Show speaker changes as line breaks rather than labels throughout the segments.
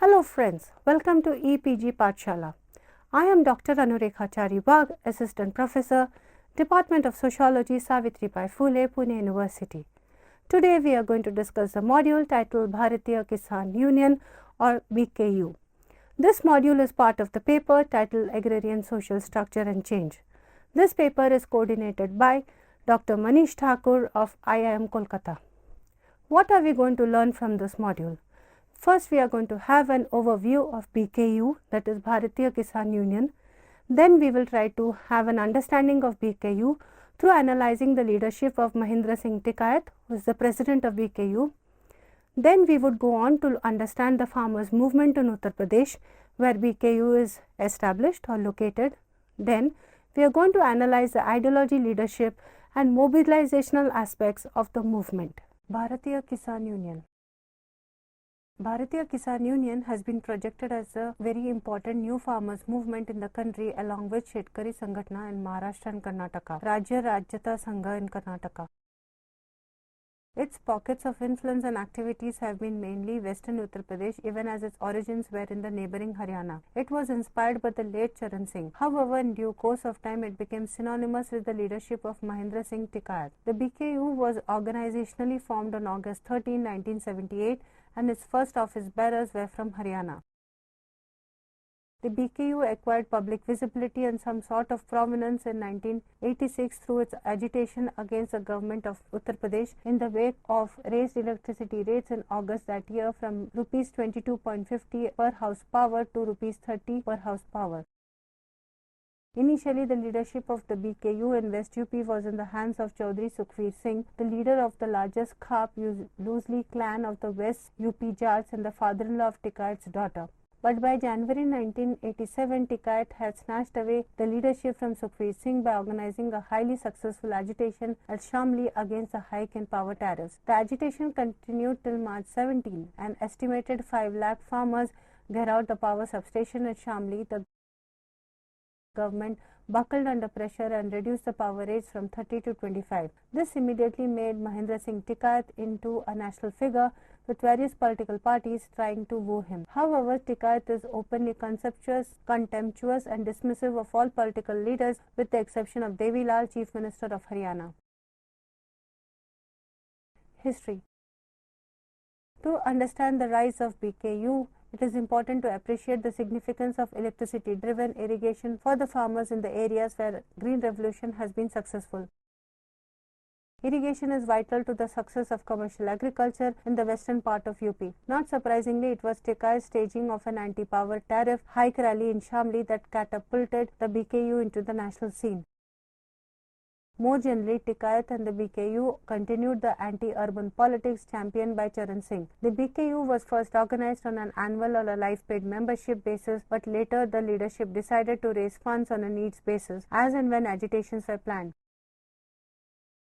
Hello friends, welcome to EPG Pathshala. I am Dr. Anurekhachari Bagh, Assistant Professor, Department of Sociology, Savitribai Phule, Pune University. Today we are going to discuss a module titled Bharatiya Kisan Union or BKU. This module is part of the paper titled Agrarian Social Structure and Change. This paper is coordinated by Dr. Manish Thakur of IIM Kolkata. What are we going to learn from this module? First, we are going to have an overview of BKU, that is Bharatiya Kisan Union. Then we will try to have an understanding of BKU through analyzing the leadership of Mahendra Singh Tikayat, who is the president of BKU. Then we would go on to understand the farmers' movement in Uttar Pradesh, where BKU is established or located. Then we are going to analyze the ideology, leadership and mobilizational aspects of the movement. Bharatiya Kisan Union. Bharatiya Kisan Union has been projected as a very important new farmers movement in the country, along with Shetkari Sangatna in Maharashtra and Karnataka, Rajya Rajyata Sangha in Karnataka. Its pockets of influence and activities have been mainly Western Uttar Pradesh, even as its origins were in the neighboring Haryana. It was inspired by the late Charan Singh. However, in due course of time, it became synonymous with the leadership of Mahendra Singh Tikayat. The BKU was organizationally formed on August 13, 1978, and its first office bearers were from Haryana. The BKU acquired public visibility and some sort of prominence in 1986 through its agitation against the government of Uttar Pradesh in the wake of raised electricity rates in August that year from Rs 22.50 per house power to Rs 30 per house power. Initially, the leadership of the BKU in West UP was in the hands of Chaudhry Sukhveer Singh, the leader of the largest Khap loosely clan of the West UP Jats and the father-in-law of Tikayat's daughter. But by January 1987, Tikayat had snatched away the leadership from Sukhveer Singh by organizing a highly successful agitation at Shamli against the hike in power tariffs. The agitation continued till March 17. An estimated 5 lakh farmers gherowed the power substation at Shamli. The government buckled under pressure and reduced the power rates from 30 to 25. This immediately made Mahendra Singh Tikayat into a national figure, with various political parties trying to woo him. However, Tikayat is openly contemptuous and dismissive of all political leaders, with the exception of Devi Lal, Chief Minister of Haryana. History. To understand the rise of BKU, it is important to appreciate the significance of electricity-driven irrigation for the farmers in the areas where Green Revolution has been successful. Irrigation is vital to the success of commercial agriculture in the western part of UP. Not surprisingly, it was Tikayat's staging of an anti-power tariff hike rally in Shamli that catapulted the BKU into the national scene. More generally, Tikayat and the BKU continued the anti-urban politics championed by Charan Singh. The BKU was first organized on an annual or a life-paid membership basis, but later the leadership decided to raise funds on a needs basis, as and when agitations were planned.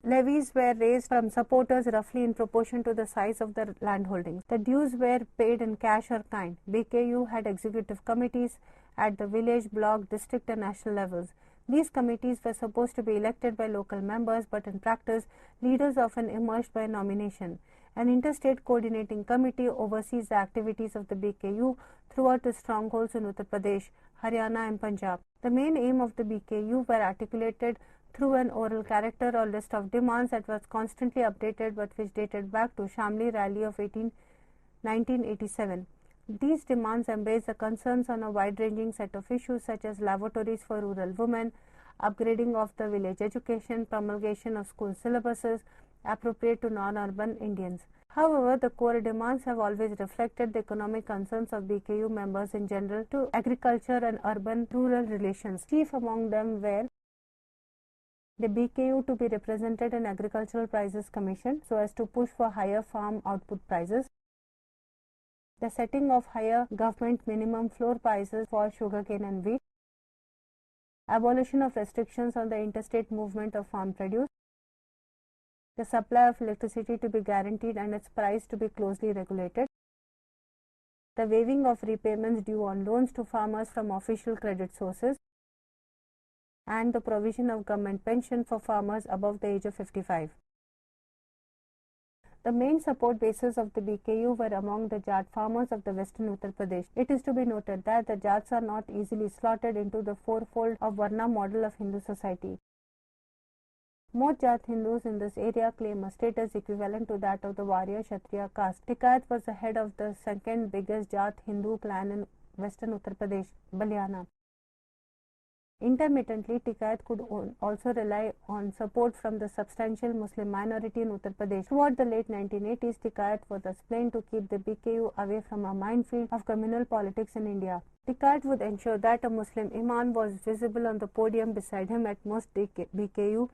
Levies were raised from supporters roughly in proportion to the size of their landholdings. The dues were paid in cash or kind. BKU had executive committees at the village, block, district and national levels. These committees were supposed to be elected by local members, but in practice, leaders often emerged by nomination. An interstate coordinating committee oversees the activities of the BKU throughout its strongholds in Uttar Pradesh, Haryana and Punjab. The main aim of the BKU were articulated through an oral character or list of demands that was constantly updated but which dated back to Shamli Rally of 1987. These demands embrace the concerns on a wide-ranging set of issues such as lavatories for rural women, upgrading of the village education, promulgation of school syllabuses appropriate to non-urban Indians. However, the core demands have always reflected the economic concerns of BKU members in general to agriculture and urban-rural relations. Chief among them were the BKU to be represented in Agricultural Prices Commission so as to push for higher farm output prices, the setting of higher government minimum floor prices for sugarcane and wheat, abolition of restrictions on the interstate movement of farm produce, the supply of electricity to be guaranteed and its price to be closely regulated, the waiving of repayments due on loans to farmers from official credit sources, and the provision of government pension for farmers above the age of 55. The main support bases of the BKU were among the Jat farmers of the western Uttar Pradesh. It is to be noted that the Jats are not easily slotted into the fourfold of Varna model of Hindu society. Most Jat Hindus in this area claim a status equivalent to that of the warrior Kshatriya caste. Tikayat was the head of the second biggest Jat Hindu clan in western Uttar Pradesh, Balyana. Intermittently, Tikayat could also rely on support from the substantial Muslim minority in Uttar Pradesh. Throughout the late 1980s, Tikayat was explained to keep the BKU away from a minefield of communal politics in India. Tikayat would ensure that a Muslim imam was visible on the podium beside him at most BKU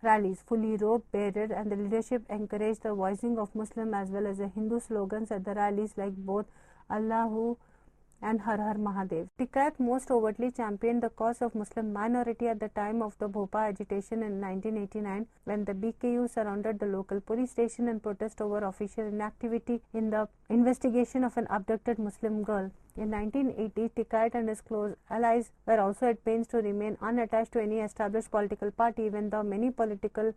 rallies, fully robed, bearded, and the leadership encouraged the voicing of Muslim as well as the Hindu slogans at the rallies like both Allahu and Har Har Mahadev. Tikayat most overtly championed the cause of Muslim minority at the time of the Bhopal agitation in 1989, when the BKU surrounded the local police station in protest over official inactivity in the investigation of an abducted Muslim girl. In 1980, Tikayat and his close allies were also at pains to remain unattached to any established political party, even though many political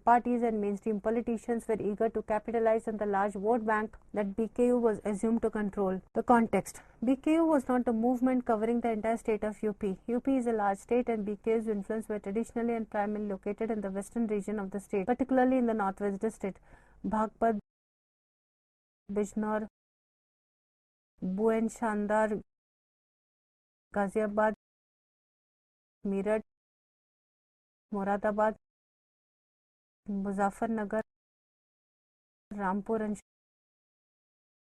parties and mainstream politicians were eager to capitalize on the large vote bank that BKU was assumed to control. The context: BKU was not a movement covering the entire state of UP. UP is a large state, and BKU's influence were traditionally and primarily located in the western region of the state, particularly in the northwest district, Bhagpat, Bijnor, Buend, Shandar, Ghaziabad, Meerut, Moradabad, Muzaffarnagar, Rampur, and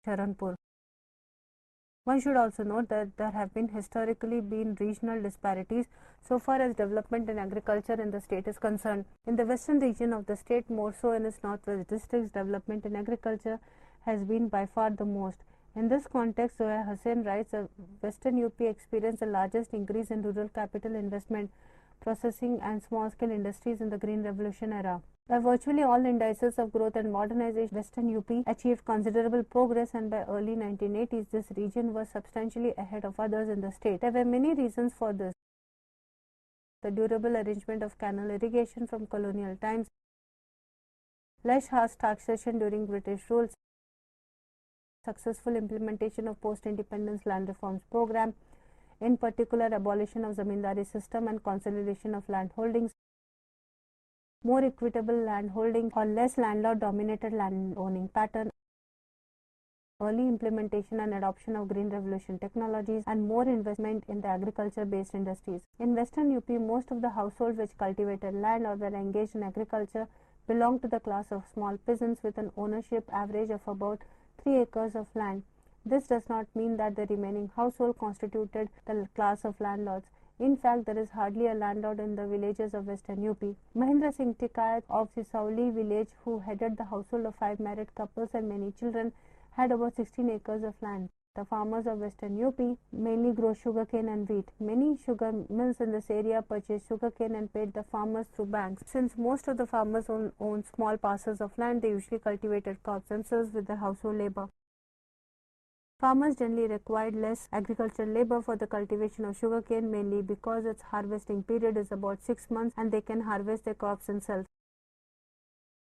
Sharanpur. One should also note that there have historically been regional disparities so far as development in agriculture in the state is concerned. In the western region of the state, more so in its northwest districts, development in agriculture has been by far the most. In this context, Zoya Hussain writes, Western UP experienced the largest increase in rural capital investment, processing and small-scale industries in the Green Revolution era. By virtually all indices of growth and modernization, Western UP achieved considerable progress, and by early 1980s, this region was substantially ahead of others in the state. There were many reasons for this: the durable arrangement of canal irrigation from colonial times, less harsh taxation during British rule, successful implementation of post-independence land reforms program, in particular abolition of zamindari system and consolidation of land holdings, more equitable land holding or less landlord dominated land owning pattern, early implementation and adoption of green revolution technologies, and more investment in the agriculture based industries. In Western UP, most of the households which cultivated land or were engaged in agriculture belonged to the class of small peasants with an ownership average of about 3 acres of land. This does not mean that the remaining household constituted the class of landlords. In fact, there is hardly a landlord in the villages of Western UP. Mahendra Singh Tikayat of Sisauli village, who headed the household of 5 married couples and many children, had about 16 acres of land. The farmers of Western UP mainly grow sugarcane and wheat. Many sugar mills in this area purchased sugarcane and paid the farmers through banks. Since most of the farmers own small parcels of land, they usually cultivated crops themselves with their household labor. Farmers generally required less agricultural labor for the cultivation of sugarcane, mainly because its harvesting period is about 6 months and they can harvest their crops themselves.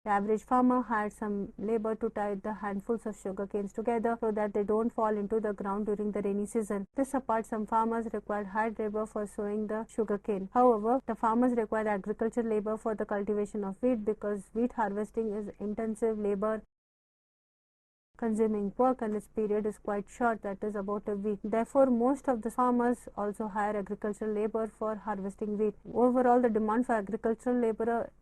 The average farmer hired some labor to tie the handfuls of sugar canes together so that they don't fall into the ground during the rainy season. This apart, some farmers required hired labor for sowing the sugar cane. However, the farmers required agricultural labor for the cultivation of wheat because wheat harvesting is intensive labor consuming work and its period is quite short, that is about a week. Therefore, most of the farmers also hire agricultural labor for harvesting wheat. Overall, the demand for agricultural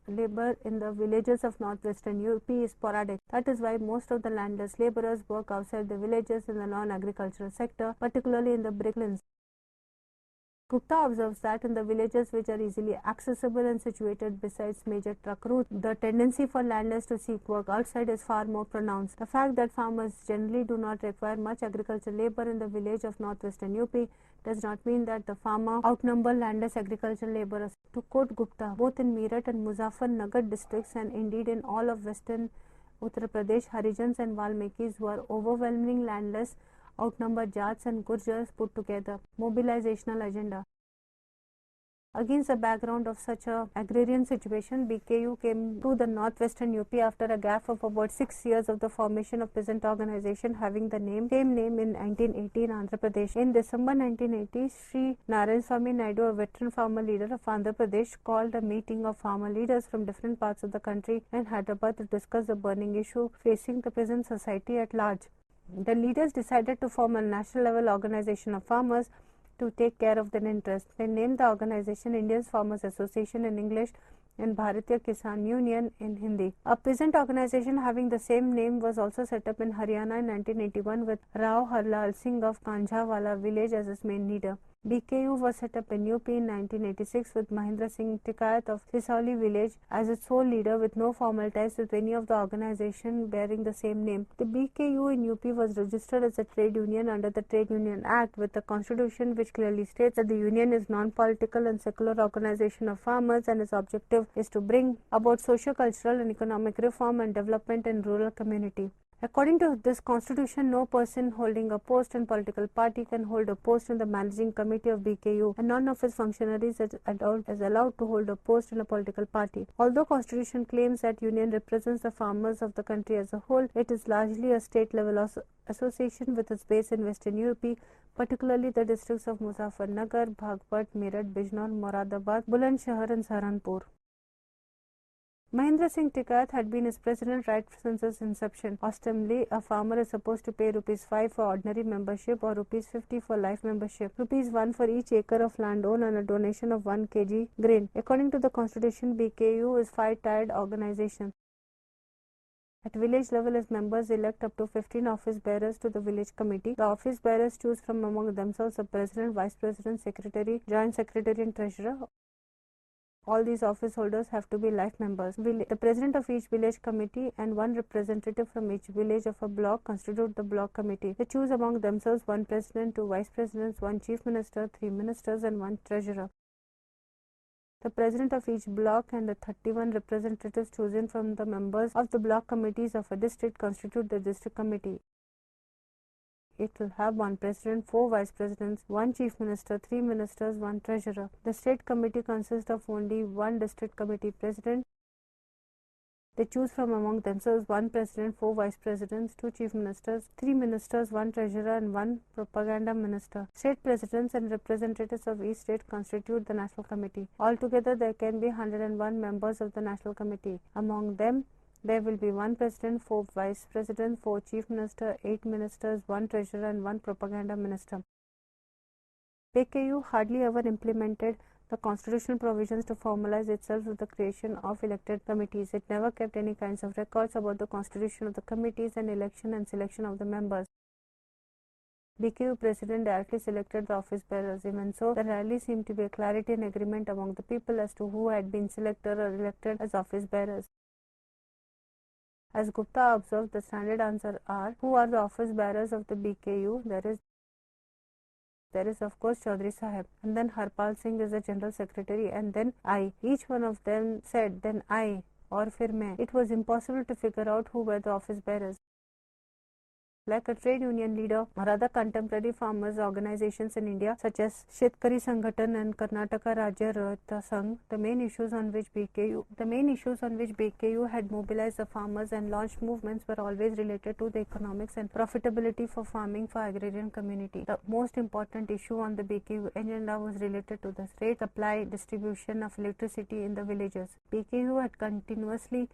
labor in the villages of northwestern UP is sporadic. That is why most of the landless laborers work outside the villages in the non-agricultural sector, particularly in the bricklands. Gupta observes that in the villages which are easily accessible and situated besides major truck routes, the tendency for landless to seek work outside is far more pronounced. The fact that farmers generally do not require much agricultural labor in the village of northwestern UP does not mean that the farmer outnumber landless agricultural laborers. To quote Gupta, both in Meerut and Muzaffarnagar districts and indeed in all of western Uttar Pradesh, Harijans and Valmikis who are overwhelming landless outnumber Jats and Gurjars put together. Mobilizational agenda. Against the background of such a agrarian situation, BKU came to the northwestern UP after a gap of about 6 years of the formation of present organization having the same name in 1980 in Andhra Pradesh. In December 1980, Sri Narayanaswamy Naidu, a veteran farmer leader of Andhra Pradesh, called a meeting of farmer leaders from different parts of the country in Hyderabad to discuss the burning issue facing the present society at large. The leaders decided to form a national level organization of farmers to take care of their interests. They named the organization Indian Farmers Association in English and Bharatiya Kisan Union in Hindi. A peasant organization having the same name was also set up in Haryana in 1981 with Rao Harlal Singh of Kanjhawala village as its main leader. BKU was set up in UP in 1986 with Mahendra Singh Tikayat of Sisauli village as its sole leader with no formal ties with any of the organization bearing the same name. The BKU in UP was registered as a trade union under the Trade Union Act with a constitution which clearly states that the union is non-political and secular organization of farmers and its objective is to bring about socio-cultural and economic reform and development in rural community. According to this constitution, no person holding a post in political party can hold a post in the managing committee of BKU, and none of its functionaries is allowed to hold a post in a political party. Although constitution claims that union represents the farmers of the country as a whole, it is largely a state level association with its base in western UP, particularly the districts of Muzaffarnagar, Bhagpat, Meerut, Bijnor, Moradabad, Bulandshahr and Saharanpur. Mahendra Singh Tikayat had been its president right since its inception. Ostensibly, a farmer is supposed to pay ₹5 for ordinary membership or ₹50 for life membership, ₹1 for each acre of land owned and a donation of 1 kg grain. According to the constitution, BKU is 5-tiered organization. At village level, its members elect up to 15 office bearers to the village committee. The office bearers choose from among themselves a president, vice president, secretary, joint secretary and treasurer. All these office holders have to be life members. The president of each village committee and one representative from each village of a block constitute the block committee. They choose among themselves 1 president, 2 vice presidents, 1 chief minister, 3 ministers and 1 treasurer. The president of each block and the 31 representatives chosen from the members of the block committees of a district constitute the district committee. It will have 1 president, 4 vice presidents, 1 chief minister, 3 ministers, 1 treasurer. The state committee consists of only 1 district committee president. They choose from among themselves 1 president, 4 vice presidents, 2 chief ministers, 3 ministers, 1 treasurer and 1 propaganda minister. State presidents and representatives of each state constitute the national committee. Altogether, there can be 101 members of the national committee. Among them, there will be 1 president, 4 vice presidents, 4 chief ministers, 8 ministers, 1 treasurer and 1 propaganda minister. BKU hardly ever implemented the constitutional provisions to formalize itself with the creation of elected committees. It never kept any kinds of records about the constitution of the committees and election and selection of the members. BKU president directly selected the office bearers. Even so, there rarely seemed to be a clarity and agreement among the people as to who had been selected or elected as office bearers. As Gupta observed, the standard answer are, who are the office bearers of the BKU? There is of course Chaudhry Sahib, and then Harpal Singh is the general secretary, and then I. Each one of them said, then I, or fir main. It was impossible to figure out who were the office bearers. Like a trade union leader or other contemporary farmers organizations in India such as Shetkari Sanghatan and Karnataka Rajya Rayata Sangh, the main issues on which BKU had mobilized the farmers and launched movements were always related to the economics and profitability for farming for agrarian community. The most important issue on the BKU agenda was related to the rate supply distribution of electricity in the villages. BKU had continuously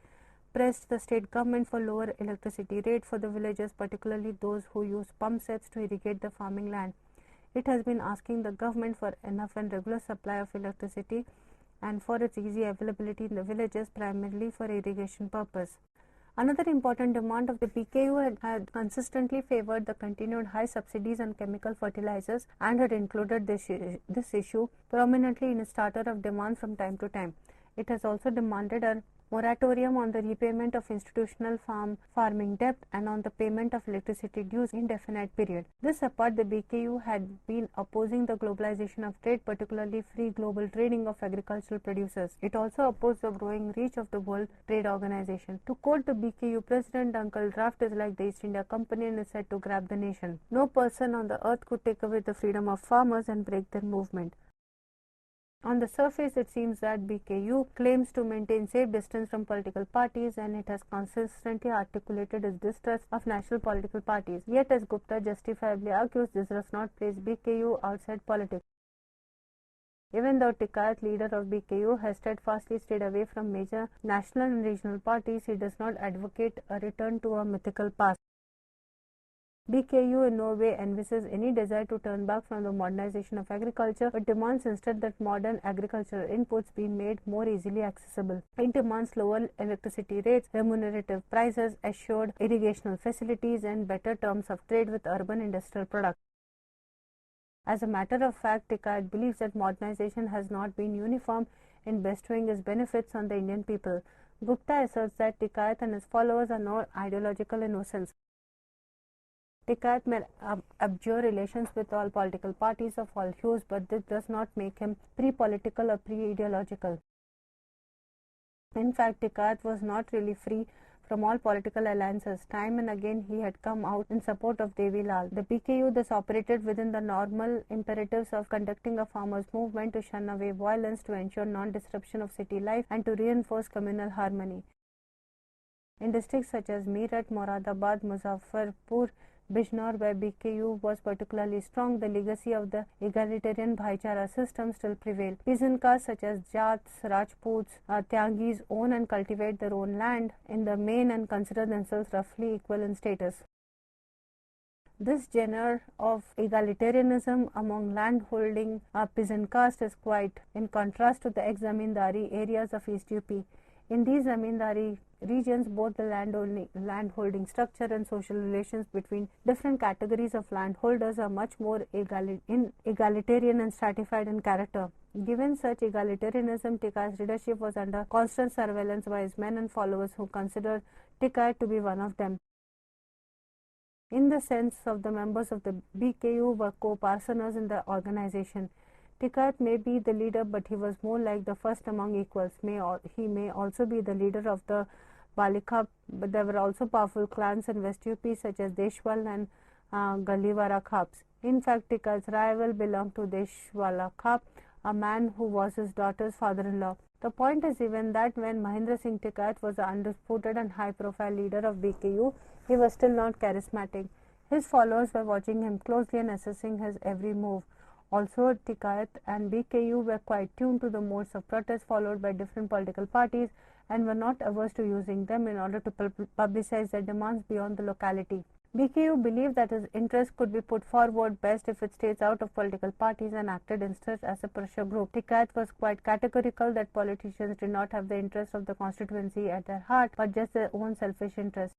pressed the state government for lower electricity rate for the villagers, particularly those who use pump sets to irrigate the farming land. It has been asking the government for enough and regular supply of electricity and for its easy availability in the villages, primarily for irrigation purpose. Another important demand of the BKU had consistently favored the continued high subsidies on chemical fertilizers and had included this issue prominently in its starter of demand from time to time. It has also demanded a moratorium on the repayment of institutional farming debt and on the payment of electricity dues indefinite period. This apart, the BKU had been opposing the globalization of trade, particularly free global trading of agricultural producers. It also opposed the growing reach of the World Trade Organization. To quote the BKU president, Uncle Draft is like the East India Company and is said to grab the nation. No person on the earth could take away the freedom of farmers and break their movement. On the surface, it seems that BKU claims to maintain safe distance from political parties, and it has consistently articulated its distrust of national political parties. Yet, as Gupta justifiably argues, this does not place BKU outside politics. Even though Tikayat, leader of BKU, has steadfastly stayed away from major national and regional parties, he does not advocate a return to a mythical past. BKU in no way envisages any desire to turn back from the modernization of agriculture, but demands instead that modern agricultural inputs be made more easily accessible. It demands lower electricity rates, remunerative prices, assured irrigational facilities, and better terms of trade with urban industrial products. As a matter of fact, Tikayat believes that modernization has not been uniform in bestowing its benefits on the Indian people. Gupta asserts that Tikayat and his followers are no ideological innocents. Tikayat may abjure relations with all political parties of all hues, but this does not make him pre-political or pre-ideological. In fact, Tikayat was not really free from all political alliances. Time and again he had come out in support of Devi Lal. The BKU thus operated within the normal imperatives of conducting a farmers' movement to shun away violence, to ensure non-disruption of city life, and to reinforce communal harmony. In districts such as Meerut, Moradabad, Muzaffarpur, Bijnor, where BKU was particularly strong, the legacy of the egalitarian Bhaichara system still prevailed. Peasant castes such as Jats, Rajputs, Tyagis own and cultivate their own land in the main and consider themselves roughly equal in status. This genre of egalitarianism among land-holding peasant caste is quite in contrast to the ex-zamindari areas of East UP. In these zamindari regions, both the landholding structure and social relations between different categories of landholders are much more egalitarian and stratified in character. Given such egalitarianism, Tikayat's leadership was under constant surveillance by his men and followers who considered Tikayat to be one of them. In the sense of the members of the BKU were co-parsoners in the organization. Tikayat may be the leader, but he was more like the first among equals. He may also be the leader of the Balika, but there were also powerful clans in West UP such as Deshwal and Galiwara Khaps. In fact, Tikayat's rival belonged to Deshwala Khap, a man who was his daughter's father-in-law. The point is even that when Mahendra Singh Tikayat was the undisputed and high-profile leader of BKU, he was still not charismatic. His followers were watching him closely and assessing his every move. Also, Tikayat and BKU were quite tuned to the modes of protest followed by different political parties and were not averse to using them in order to publicize their demands beyond the locality. BKU believed that its interests could be put forward best if it stays out of political parties and acted instead as a pressure group. Tikayat was quite categorical that politicians did not have the interests of the constituency at their heart, but just their own selfish interests.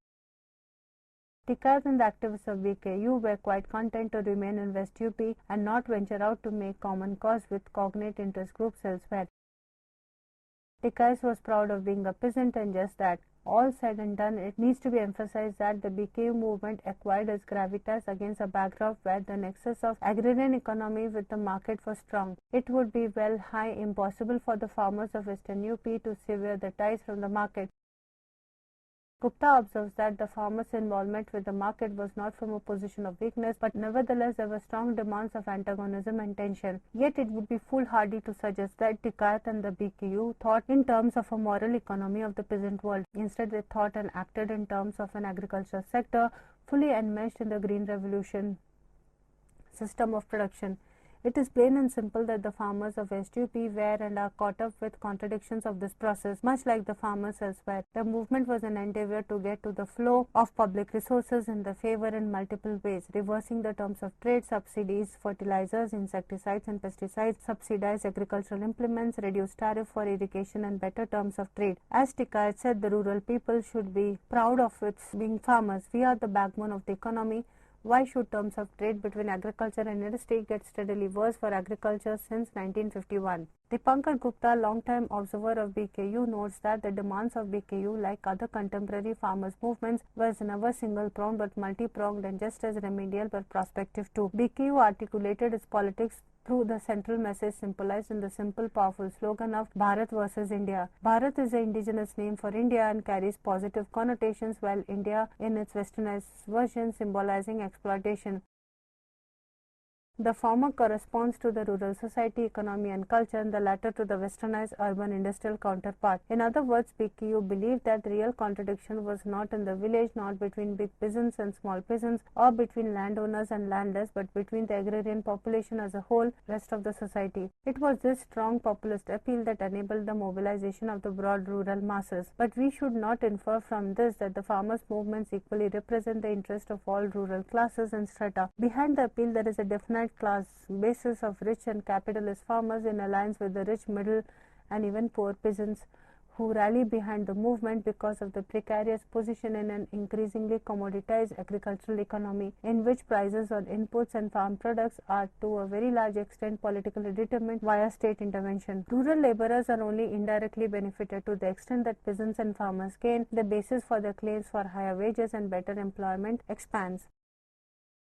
Tikayat and the activists of BKU were quite content to remain in West UP and not venture out to make common cause with cognate interest groups elsewhere. Tikayat was proud of being a peasant, and just that. All said and done, it needs to be emphasized that the BKU movement acquired its gravitas against a backdrop where the nexus of agrarian economy with the market was strong. It would be well nigh impossible for the farmers of Western UP to sever the ties from the market. Gupta observes that the farmers' involvement with the market was not from a position of weakness, but nevertheless there were strong demands of antagonism and tension. Yet it would be foolhardy to suggest that Tikayat and the BKU thought in terms of a moral economy of the peasant world. Instead, they thought and acted in terms of an agricultural sector fully enmeshed in the Green Revolution system of production. It is plain and simple that the farmers of West UP were and are caught up with contradictions of this process, much like the farmers elsewhere. The movement was an endeavor to get to the flow of public resources in their favor in multiple ways, reversing the terms of trade, subsidies, fertilizers, insecticides and pesticides, subsidized agricultural implements, reduced tariff for irrigation and better terms of trade. As Tikayat said, the rural people should be proud of its being farmers. We are the backbone of the economy. Why should terms of trade between agriculture and industry get steadily worse for agriculture since 1951? Dipankar Gupta, long-time observer of BKU, notes that the demands of BKU, like other contemporary farmers' movements, was never single-pronged but multi-pronged and just as remedial but prospective too. BKU articulated its politics through the central message symbolized in the simple, powerful slogan of Bharat versus India. Bharat is the indigenous name for India and carries positive connotations, while India in its westernized version symbolizing exploitation. The former corresponds to the rural society, economy and culture, and the latter to the westernized urban industrial counterpart. In other words, BKU believed that the real contradiction was not in the village, not between big peasants and small peasants, or between landowners and landless, but between the agrarian population as a whole, rest of the society. It was this strong populist appeal that enabled the mobilization of the broad rural masses. But we should not infer from this that the farmers' movements equally represent the interest of all rural classes and strata. Behind the appeal, there is a definite class basis of rich and capitalist farmers in alliance with the rich middle and even poor peasants who rally behind the movement because of the precarious position in an increasingly commoditized agricultural economy in which prices on inputs and farm products are to a very large extent politically determined via state intervention. Rural laborers are only indirectly benefited to the extent that peasants and farmers gain. The basis for their claims for higher wages and better employment expands.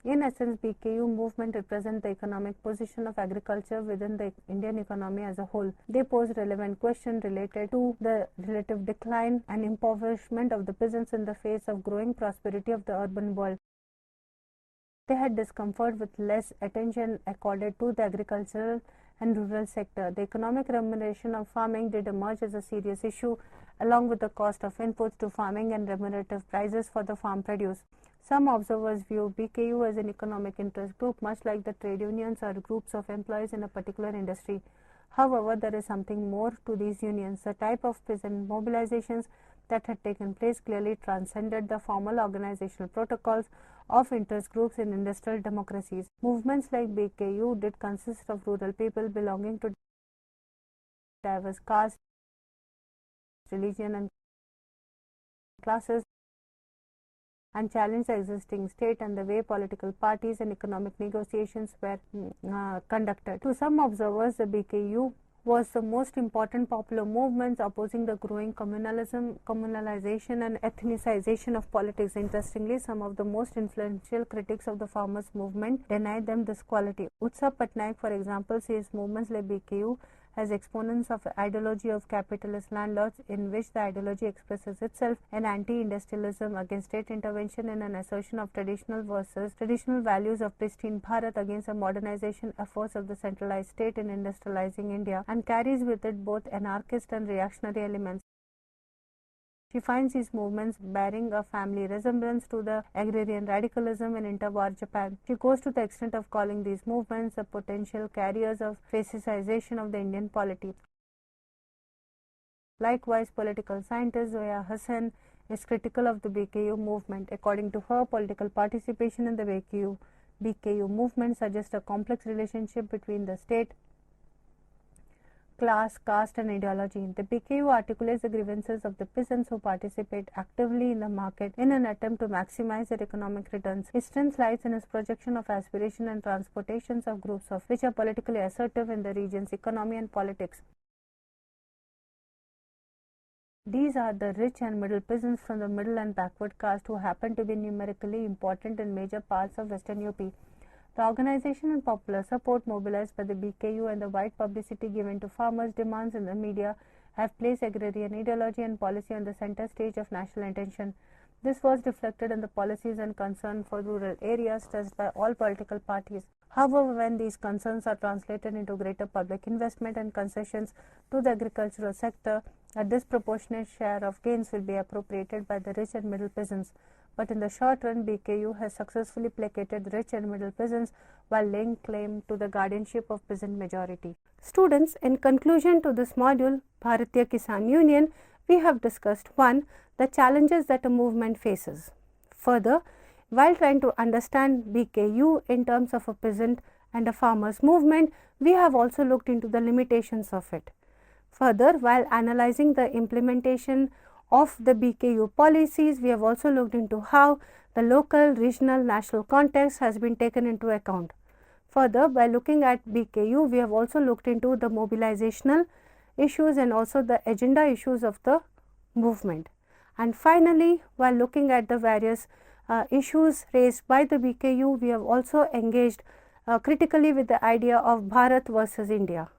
In essence, BKU movement represent the economic position of agriculture within the Indian economy as a whole. They pose relevant questions related to the relative decline and impoverishment of the peasants in the face of growing prosperity of the urban world. They had discomfort with less attention accorded to the agricultural and rural sector. The economic remuneration of farming did emerge as a serious issue, along with the cost of inputs to farming and remunerative prices for the farm produce. Some observers view BKU as an economic interest group, much like the trade unions or groups of employees in a particular industry. However, there is something more to these unions. The type of peasant mobilizations that had taken place clearly transcended the formal organizational protocols of interest groups in industrial democracies. Movements like BKU did consist of rural people belonging to diverse castes, religion and classes, and challenged the existing state and the way political parties and economic negotiations were conducted. To some observers, the BKU was the most important popular movements opposing the growing communalization and ethnicization of politics. Interestingly, some of the most influential critics of the farmers' movement denied them this quality. Utsav Patnaik, for example, sees movements like BKU as exponents of ideology of capitalist landlords, in which the ideology expresses itself in anti-industrialism against state intervention and an assertion of traditional values of pristine Bharat against the modernization efforts of the centralized state in industrializing India, and carries with it both anarchist and reactionary elements. She finds these movements bearing a family resemblance to the agrarian radicalism in interwar Japan. She goes to the extent of calling these movements the potential carriers of fascicization of the Indian polity. Likewise, political scientist Zoya Hassan is critical of the BKU movement. According to her, political participation in the BKU movement suggests a complex relationship between the state, class, caste and ideology. The BKU articulates the grievances of the peasants who participate actively in the market in an attempt to maximize their economic returns. Its strength lies in its projection of aspiration and transportations of groups of which are politically assertive in the region's economy and politics. These are the rich and middle peasants from the middle and backward caste who happen to be numerically important in major parts of Western UP. The organization and popular support mobilized by the BKU and the wide publicity given to farmers' demands in the media have placed agrarian ideology and policy on the center stage of national attention. This was reflected in the policies and concern for rural areas stressed by all political parties. However, when these concerns are translated into greater public investment and concessions to the agricultural sector, a disproportionate share of gains will be appropriated by the rich and middle peasants. But in the short run, BKU has successfully placated the rich and middle peasants while laying claim to the guardianship of peasant majority. Students, in conclusion to this module, Bharatiya Kisan Union, we have discussed 1. The challenges that a movement faces. Further, while trying to understand BKU in terms of a peasant and a farmers movement, we have also looked into the limitations of it. Further, while analyzing the implementation of the BKU policies, we have also looked into how the local, regional, national context has been taken into account. Further, by looking at BKU, we have also looked into the mobilizational issues and also the agenda issues of the movement. And finally, while looking at the various issues raised by the BKU, we have also engaged critically with the idea of Bharat versus India.